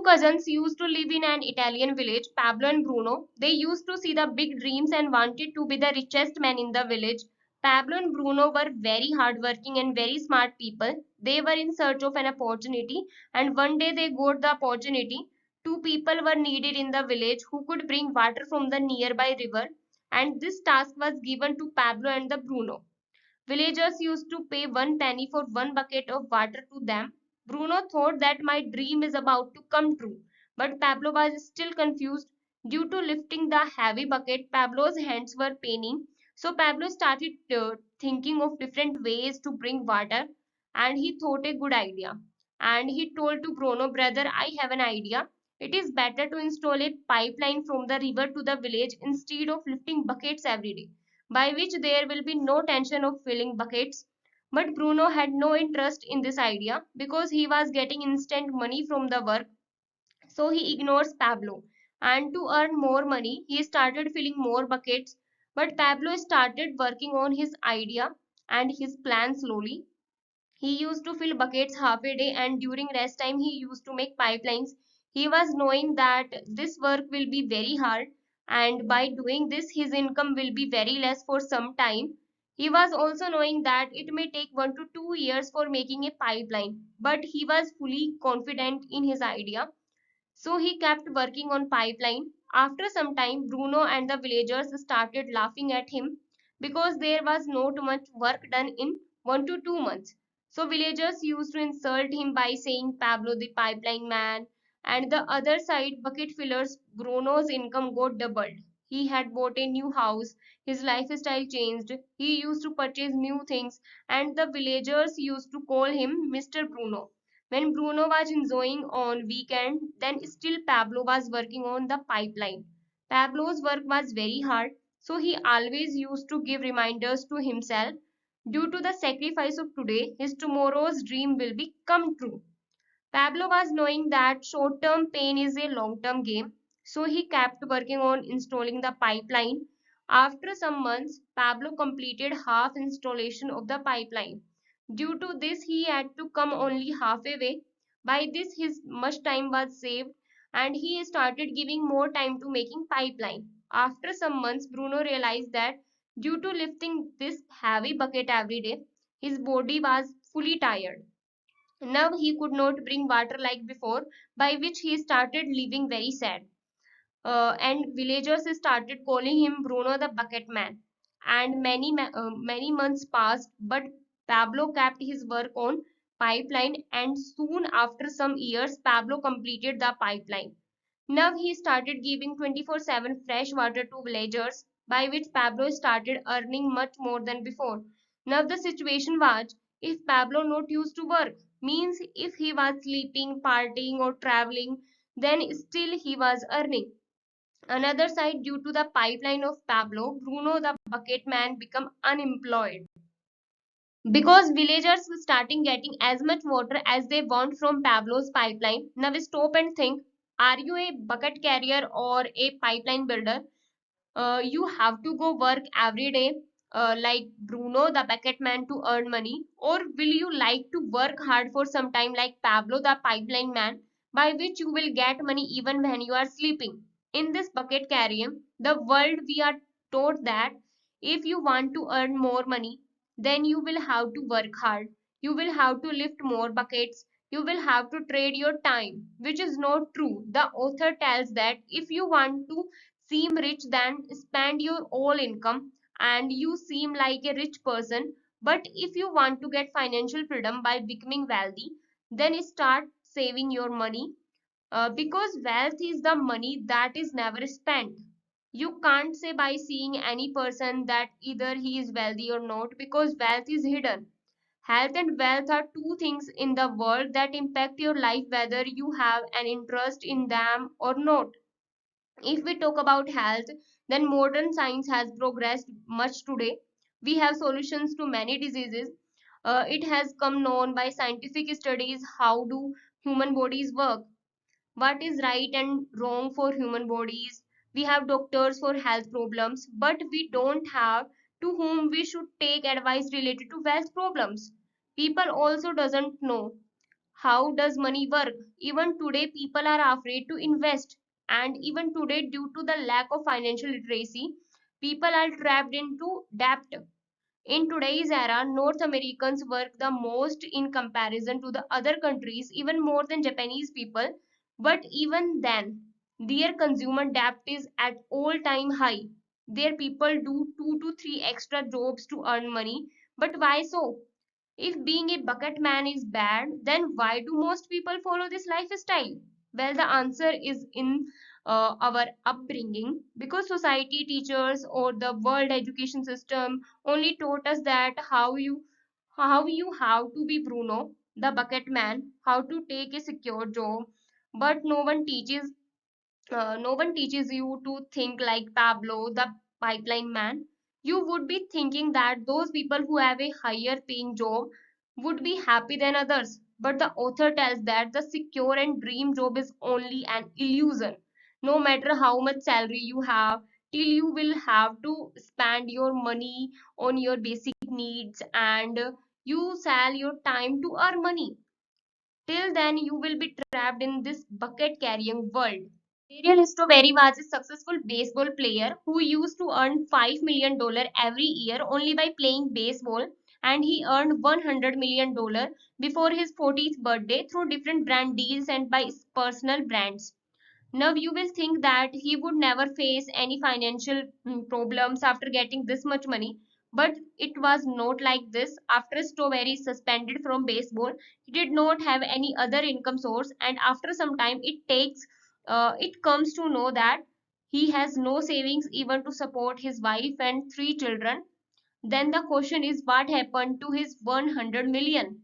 cousins used to live in an Italian village, Pablo and Bruno. They used to see the big dreams and wanted to be the richest man in the village. Pablo and Bruno were very hardworking and very smart people. They were in search of an opportunity, and one day they got the opportunity. Two people were needed in the village who could bring water from the nearby river, and this task was given to Pablo and the Bruno. Villagers used to pay 1 penny for 1 bucket of water to them. Bruno thought that my dream is about to come true, but Pablo was still confused. Due to lifting the heavy bucket, Pablo's hands were paining. So Pablo started thinking of different ways to bring water, and he thought a good idea. And he told to Bruno, brother, I have an idea. It is better to install a pipeline from the river to the village instead of lifting buckets every day, by which there will be no tension of filling buckets. But Bruno had no interest in this idea because he was getting instant money from the work, so he ignores Pablo. And to earn more money, he started filling more buckets. But Pablo started working on his idea and his plan slowly. He used to fill buckets half a day, and during rest time, he used to make pipelines. He was knowing that this work will be very hard, and by doing this, his income will be very less for some time. He was also knowing that it may take 1 to 2 years for making a pipeline, but he was fully confident in his idea. So he kept working on pipeline. After some time, Bruno and the villagers started laughing at him because there was not much work done in 1 to 2 months. So villagers used to insult him by saying Pablo the pipeline man. And the other side, bucket fillers, Bruno's income got doubled. He had bought a new house, his lifestyle changed, he used to purchase new things, and the villagers used to call him Mr. Bruno. When Bruno was enjoying on weekend, then still Pablo was working on the pipeline. Pablo's work was very hard, so he always used to give reminders to himself. Due to the sacrifice of today, his tomorrow's dream will be come true. Pablo was knowing that short-term pain is a long-term game, so he kept working on installing the pipeline. After some months, Pablo completed half installation of the pipeline. Due to this, he had to come only halfway way. By this, his much time was saved, and he started giving more time to making pipeline. After some months, Bruno realized that due to lifting this heavy bucket every day, his body was fully tired. Now he could not bring water like before, by which he started living very sad. And villagers started calling him Bruno the Bucket Man. And many months passed, but Pablo kept his work on pipeline, and soon after some years, Pablo completed the pipeline. Now he started giving 24/7 fresh water to villagers, by which Pablo started earning much more than before. Now the situation was, if Pablo not used to work, means if he was sleeping, partying or traveling, then still he was earning. Another side, due to the pipeline of Pablo, Bruno the bucket man become unemployed because villagers were starting getting as much water as they want from Pablo's pipeline. Now stop and think, are you a bucket carrier or a pipeline builder? You have to go work every day like Bruno the bucket man to earn money, or will you like to work hard for some time like Pablo the pipeline man, by which you will get money even when you are sleeping? In this bucket carrier, the world, we are taught that if you want to earn more money, then you will have to work hard. You will have to lift more buckets. You will have to trade your time, which is not true. The author tells that if you want to seem rich, then spend your all income and you seem like a rich person. But if you want to get financial freedom by becoming wealthy, then start saving your money, because wealth is the money that is never spent. You can't say by seeing any person that either he is wealthy or not, because wealth is hidden. Health and wealth are two things in the world that impact your life whether you have an interest in them or not. If we talk about health, then modern science has progressed much today. We have solutions to many diseases. It has come known by scientific studies how do human bodies work, what is right and wrong for human bodies. We have doctors for health problems, but we don't have to whom we should take advice related to wealth problems. People also doesn't know How does money work? Even today, people are afraid to invest. And even today, due to the lack of financial literacy, people are trapped into debt. In today's era, North Americans work the most in comparison to the other countries, even more than Japanese people. But even then, their consumer debt is at all-time high. Their people do 2 to 3 extra jobs to earn money. But why so? If being a bucket man is bad, then why do most people follow this lifestyle? Well, the answer is in our upbringing, because society, teachers, or the world education system only taught us that how you have to be Bruno, the bucket man, how to take a secure job, but no one teaches you to think like Pablo, the pipeline man. You would be thinking that those people who have a higher paying job would be happy than others. But the author tells that the secure and dream job is only an illusion. No matter how much salary you have, till you will have to spend your money on your basic needs, and you sell your time to earn money. Till then, you will be trapped in this bucket carrying world. Ariel Strawberry was a successful baseball player who used to earn $5 million every year only by playing baseball, and he earned $100 million before his 40th birthday through different brand deals and by his personal brands. Now you will think that he would never face any financial problems after getting this much money, but it was not like this. After Strawberry suspended from baseball, he did not have any other income source, and after some time, it comes to know that he has no savings even to support his wife and 3 children. Then the question is, what happened to his $100 million?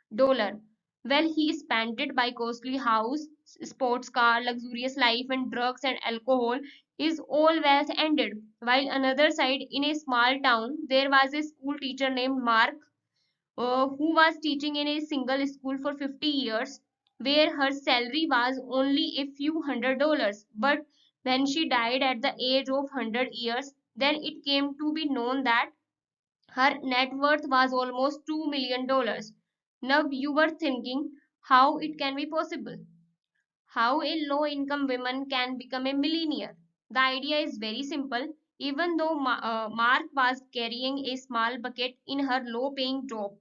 Well, he spent it by costly house, sports car, luxurious life, and drugs and alcohol. His all wealth ended. While another side, in a small town, there was a school teacher named Mark, who was teaching in a single school for 50 years, where her salary was only a few $100. But when she died at the age of 100 years, then it came to be known that her net worth was almost $2 million. Now you were thinking how it can be possible. How a low income woman can become a millionaire. The idea is very simple. Even though Mark was carrying a small bucket in her low paying job,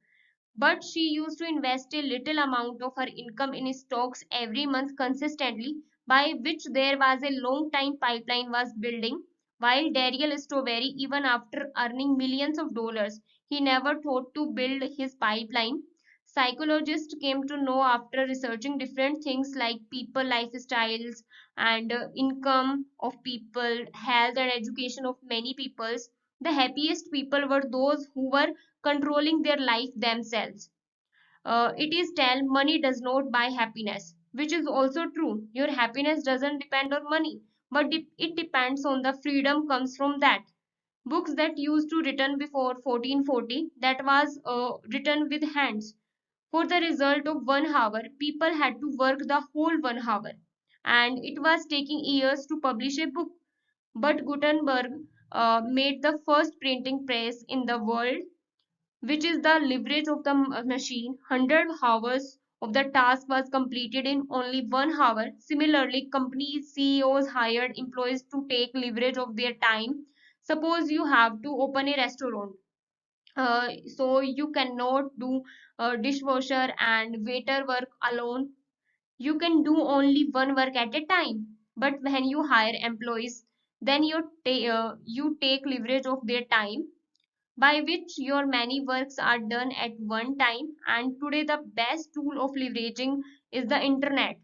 but she used to invest a little amount of her income in stocks every month consistently, by which there was a long time pipeline was building. While Daryl Strawberry, even after earning millions of dollars, he never thought to build his pipeline. Psychologists came to know after researching different things like people lifestyles and income of people, health and education of many peoples. The happiest people were those who were controlling their life themselves. It is tell money does not buy happiness, which is also true. Your happiness doesn't depend on money, but it depends on the freedom comes from that. Books that used to written before 1440, that was written with hands. For the result of 1 hour, people had to work the whole 1 hour, and it was taking years to publish a book. But Gutenberg made the first printing press in the world, which is the leverage of the machine. 100 hours of the task was completed in only 1 hour. Similarly, company CEOs hired employees to take leverage of their time. Suppose you have to open a restaurant, so you cannot do dishwasher and waiter work alone. You can do only one work at a time. But when you hire employees, then you take leverage of their time, by which your many works are done at one time. And today the best tool of leveraging is the internet.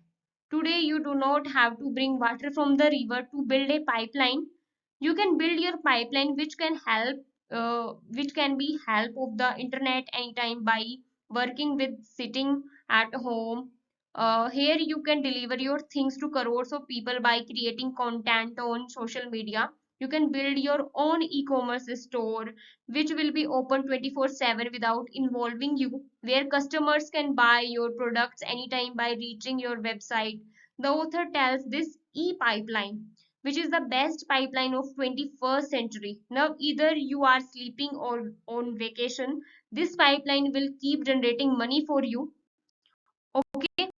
Today you do not have to bring water from the river to build a pipeline. You can build your pipeline, which can be help of the internet anytime by working with sitting at home. Here you can deliver your things to crores of people by creating content on social media. You can build your own e-commerce store, which will be open 24/7 without involving you, where customers can buy your products anytime by reaching your website. The author tells this e-pipeline, which is the best pipeline of 21st century. Now either you are sleeping or on vacation, this pipeline will keep generating money for you. Okay,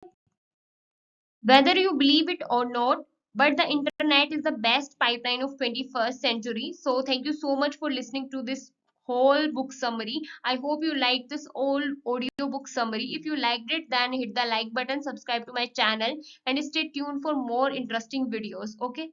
whether you believe it or not, but the internet is the best pipeline of 21st century. So thank you so much for listening to this whole book summary. I hope you liked this whole audio book summary. If you liked it, then hit the like button, subscribe to my channel, and stay tuned for more interesting videos. Okay.